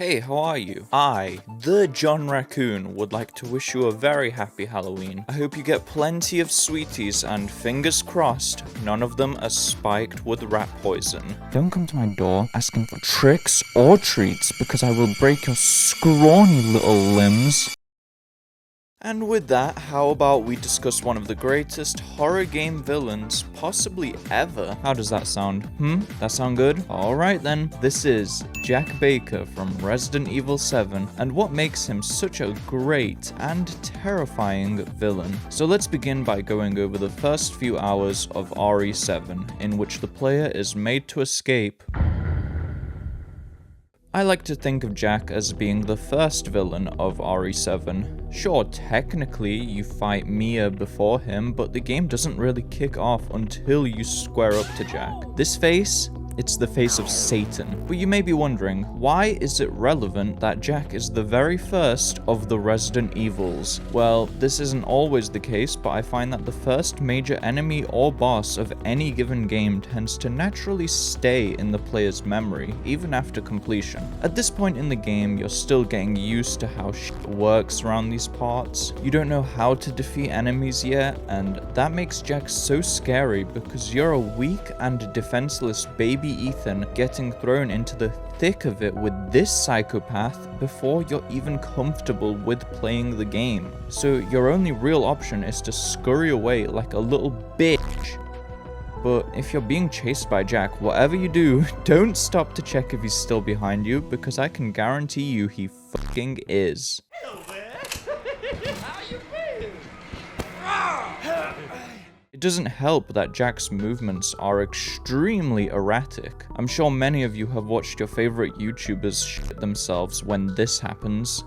Hey, how are you? I, the John Raccoon, would like to wish you a very happy Halloween. I hope you get plenty of sweeties and fingers crossed, none of them are spiked with rat poison. Don't come to my door asking for tricks or treats because I will break your scrawny little limbs. And with that, how about we discuss one of the greatest horror game villains possibly ever? How does that sound? That sound good? Alright then, this is Jack Baker from Resident Evil 7, and what makes him such a great and terrifying villain. So let's begin by going over the first few hours of RE7, in which the player is made to escape. I like to think of Jack as being the first villain of RE7. Sure, technically you fight Mia before him, but the game doesn't really kick off until you square up to Jack. This face? It's the face of Satan. But you may be wondering, why is it relevant that Jack is the very first of the Resident Evils? Well, this isn't always the case, but I find that the first major enemy or boss of any given game tends to naturally stay in the player's memory, even after completion. At this point in the game, you're still getting used to how shit works around these parts. You don't know how to defeat enemies yet, and that makes Jack so scary because you're a weak and defenseless baby Ethan getting thrown into the thick of it with this psychopath before you're even comfortable with playing the game. So your only real option is to scurry away like a little bitch. But if you're being chased by Jack, whatever you do, don't stop to check if he's still behind you, because I can guarantee you he fucking is. Hello there. How you been? It doesn't help that Jack's movements are extremely erratic. I'm sure many of you have watched your favorite YouTubers shit themselves when this happens.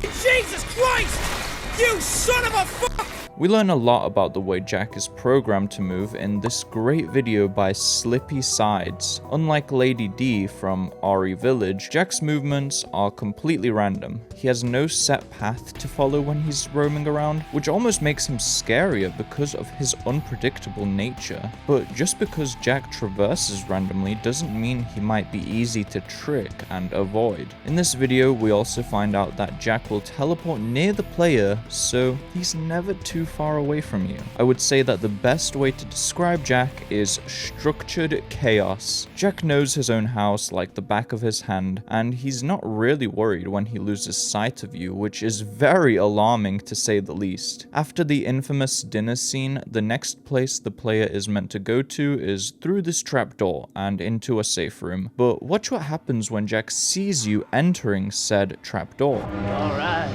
Jesus Christ! You son of a fuck! We learn a lot about the way Jack is programmed to move in this great video by Slippy Sides. Unlike Lady D from RE Village, Jack's movements are completely random. He has no set path to follow when he's roaming around, which almost makes him scarier because of his unpredictable nature. But just because Jack traverses randomly doesn't mean he might be easy to trick and avoid. In this video, we also find out that Jack will teleport near the player, so he's never too far away from you. I would say that the best way to describe Jack is structured chaos. Jack knows his own house like the back of his hand, and he's not really worried when he loses sight of you, which is very alarming to say the least. After the infamous dinner scene, the next place the player is meant to go to is through this trapdoor and into a safe room. But watch what happens when Jack sees you entering said trapdoor. Alright,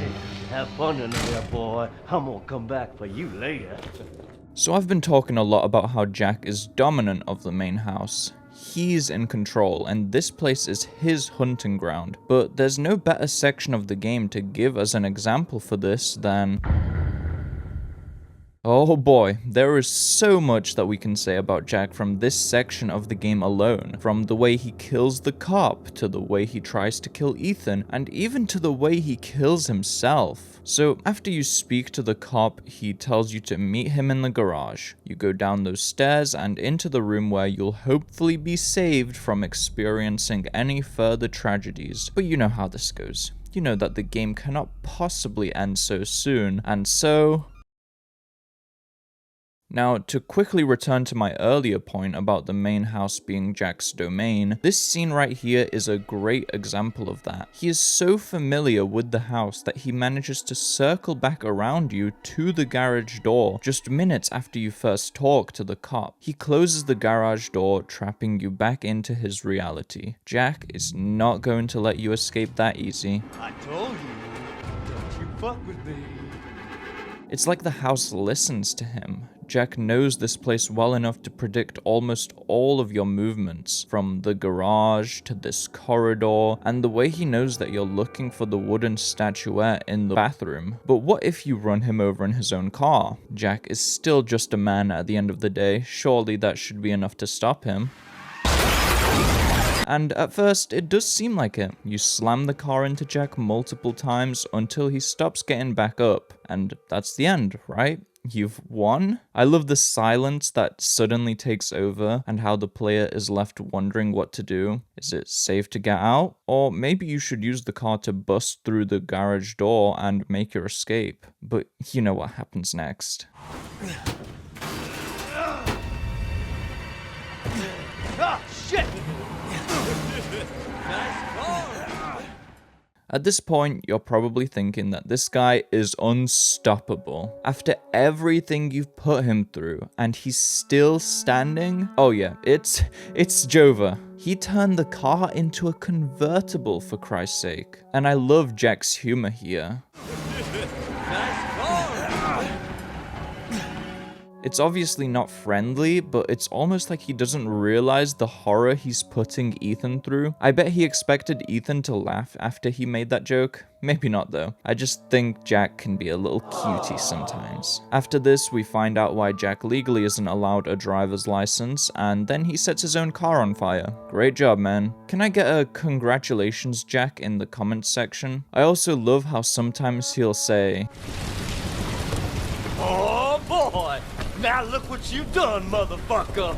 have fun in there, boy. I'm gonna come back for you later. So I've been talking a lot about how Jack is dominant of the main house. He's in control, and this place is his hunting ground. But there's no better section of the game to give as an example for this than... Oh boy, there is so much that we can say about Jack from this section of the game alone. From the way he kills the cop, to the way he tries to kill Ethan, and even to the way he kills himself. So after you speak to the cop, he tells you to meet him in the garage. You go down those stairs and into the room where you'll hopefully be saved from experiencing any further tragedies. But you know how this goes. You know that the game cannot possibly end so soon, and so... Now, to quickly return to my earlier point about the main house being Jack's domain, this scene right here is a great example of that. He is so familiar with the house that he manages to circle back around you to the garage door just minutes after you first talk to the cop. He closes the garage door, trapping you back into his reality. Jack is not going to let you escape that easy. I told you, don't you fuck with me. It's like the house listens to him. Jack knows this place well enough to predict almost all of your movements, from the garage to this corridor, and the way he knows that you're looking for the wooden statuette in the bathroom. But what if you run him over in his own car? Jack is still just a man at the end of the day. Surely that should be enough to stop him. And at first, it does seem like it. You slam the car into Jack multiple times until he stops getting back up, and that's the end, right? you've won? I love the silence that suddenly takes over and how the player is left wondering what to do. Is it safe to get out? Or maybe you should use the car to bust through the garage door and make your escape. But you know what happens next. Oh, shit! Nice car! At this point, you're probably thinking that this guy is unstoppable. After everything you've put him through, and he's still standing? Oh yeah, it's Jova. He turned the car into a convertible, for Christ's sake. And I love Jack's humor here. It's obviously not friendly, but it's almost like he doesn't realize the horror he's putting Ethan through. I bet he expected Ethan to laugh after he made that joke. Maybe not though. I just think Jack can be a little cutie sometimes. After this, we find out why Jack legally isn't allowed a driver's license, and then he sets his own car on fire. Great job, man. Can I get a congratulations, Jack, in the comments section? I also love how sometimes he'll say, Oh boy! Now look what you've done, motherfucker!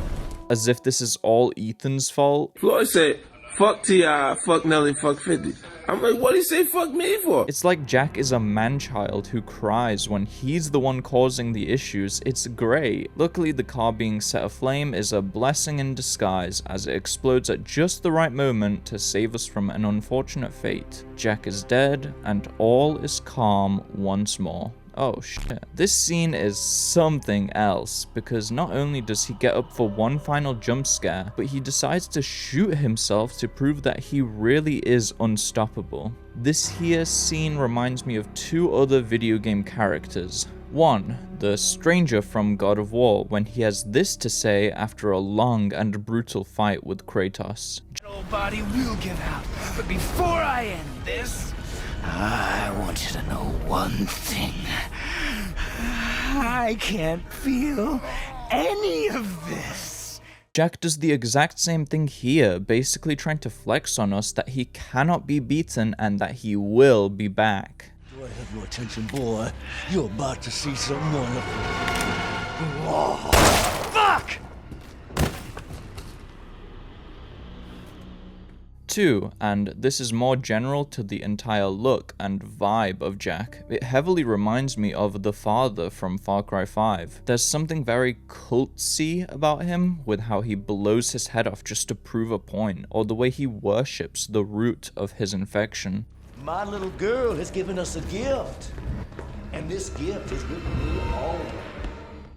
as if this is all Ethan's fault. Floyd said, fuck T.I., fuck Nelly, fuck 50. I'm like, what'd he say fuck me for? It's like Jack is a man-child who cries when he's the one causing the issues. It's great. Luckily, the car being set aflame is a blessing in disguise, as it explodes at just the right moment to save us from an unfortunate fate. Jack is dead, and all is calm once more. Oh shit. This scene is something else, because not only does he get up for one final jump scare, but he decides to shoot himself to prove that he really is unstoppable. This here scene reminds me of two other video game characters. One, the stranger from God of War, when he has this to say after a long and brutal fight with Kratos. Nobody will get out, but before I end this, I want you to know one thing. I can't feel any of this. Jack does the exact same thing here, basically trying to flex on us that he cannot be beaten and that he will be back. Do I have your attention, boy? You're about to see something wonderful. Oh, fuck! 2, and this is more general to the entire look and vibe of Jack. It heavily reminds me of the father from Far Cry 5. There's something very cultsy about him, with how he blows his head off just to prove a point, or the way he worships the root of his infection. My little girl has given us a gift, and this gift is written me all.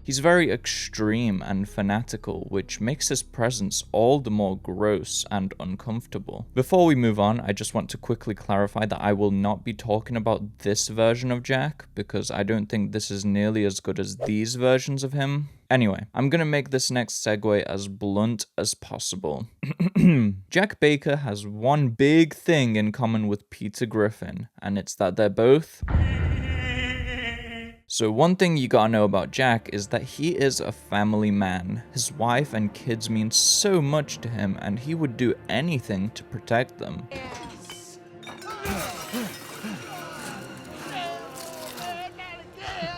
He's very extreme and fanatical, which makes his presence all the more gross and uncomfortable. Before we move on, I just want to quickly clarify that I will not be talking about this version of Jack, because I don't think this is nearly as good as these versions of him. Anyway, I'm gonna make this next segue as blunt as possible. Jack Baker has one big thing in common with Peter Griffin, and it's that they're both... So one thing you gotta know about Jack is that he is a family man. His wife and kids mean so much to him, and he would do anything to protect them.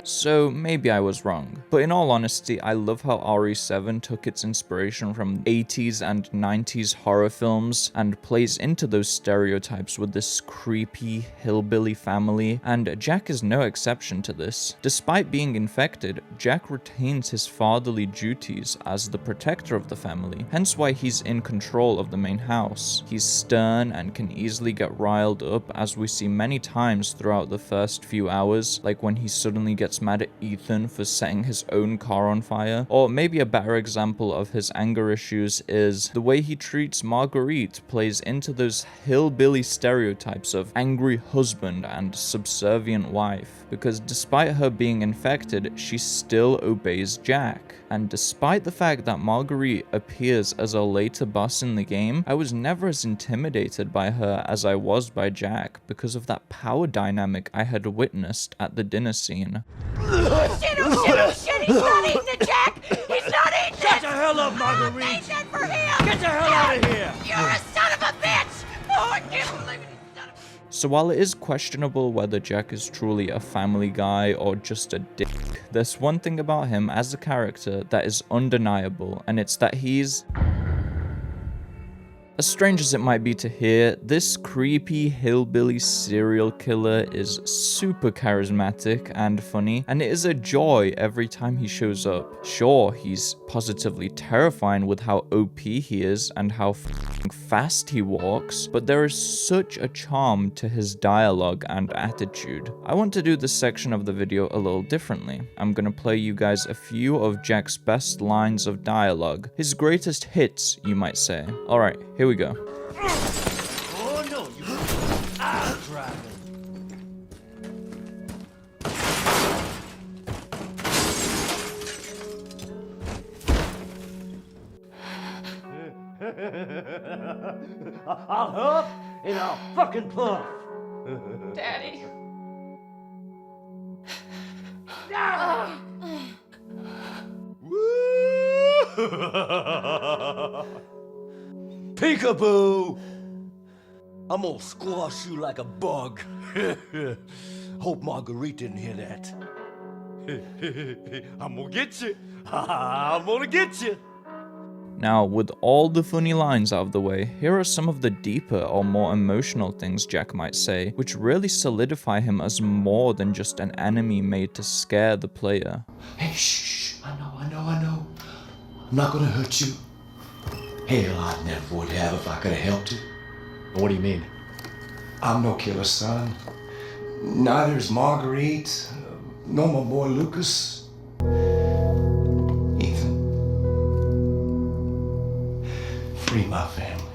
So maybe I was wrong, but in all honesty, I love how RE7 took its inspiration from 80s and 90s horror films and plays into those stereotypes with this creepy hillbilly family, and Jack is no exception to this. Despite being infected, Jack retains his fatherly duties as the protector of the family, hence why he's in control of the main house. He's stern and can easily get riled up, as we see many times throughout the first few hours, like when he suddenly gets mad at Ethan for setting his own car on fire. Or maybe a better example of his anger issues is the way he treats Marguerite plays into those hillbilly stereotypes of angry husband and subservient wife, because despite her being infected, she still obeys Jack. And despite the fact that Marguerite appears as a later boss in the game, I was never as intimidated by her as I was by Jack because of that power dynamic I had witnessed at the dinner scene. Oh shit, oh shit, oh shit, he's not eating it, Jack! He's not eating it! Shut the hell up, Marguerite! Take that for him! Get the hell out of here! You're a son of a bitch! Oh, I can't believe it, you son of a... So while it is questionable whether Jack is truly a family guy or just a dick, there's one thing about him as a character that is undeniable, and it's that he's... As strange as it might be to hear, this creepy hillbilly serial killer is super charismatic and funny, and it is a joy every time he shows up. Sure, he's positively terrifying with how OP he is and how fast he walks, but there is such a charm to his dialogue and attitude. I want to do this section of the video a little differently. I'm gonna play you guys a few of Jack's best lines of dialogue, his greatest hits, you might say. Alright, here we go. Oh no, I'm driving. I'll huff and I'll fucking puff. Daddy. Peekaboo! I'm gonna squash you like a bug. Hope Marguerite didn't hear that. I'm gonna get you. I'm gonna get you. Now, with all the funny lines out of the way, here are some of the deeper or more emotional things Jack might say, which really solidify him as more than just an enemy made to scare the player. Hey, shh. I know. I'm not gonna hurt you. Hell, I never would have if I could have helped you. What do you mean? I'm no killer, son. Neither is Marguerite, nor my boy Lucas. Ethan. Free my family.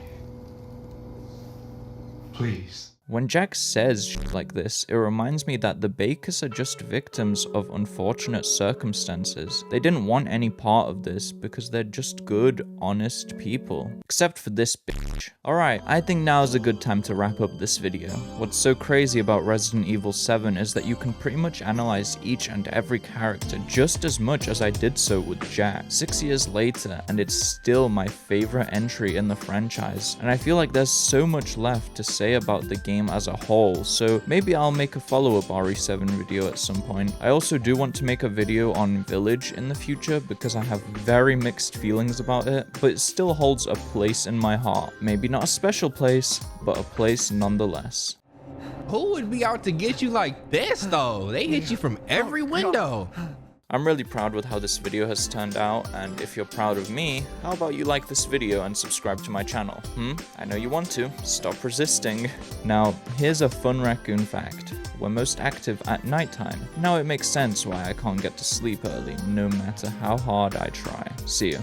Please. When Jack says shit like this, it reminds me that the Bakers are just victims of unfortunate circumstances. They didn't want any part of this because they're just good, honest people. Except for this bitch. Alright, I think now is a good time to wrap up this video. What's so crazy about Resident Evil 7 is that you can pretty much analyze each and every character just as much as I did so with Jack. 6 years later, and it's still my favorite entry in the franchise. And I feel like there's so much left to say about the game as a whole, so maybe I'll make a follow-up RE7 video at some point. I also do want to make a video on Village in the future because I have very mixed feelings about it, but it still holds a place in my heart. Maybe not a special place, but a place nonetheless. Who would be out to get you like this though? They hit you from every window. I'm really proud with how this video has turned out, and if you're proud of me, how about you like this video and subscribe to my channel? I know you want to. Stop resisting. Now, here's a fun raccoon fact. We're most active at nighttime. Now it makes sense why I can't get to sleep early, no matter how hard I try. See ya.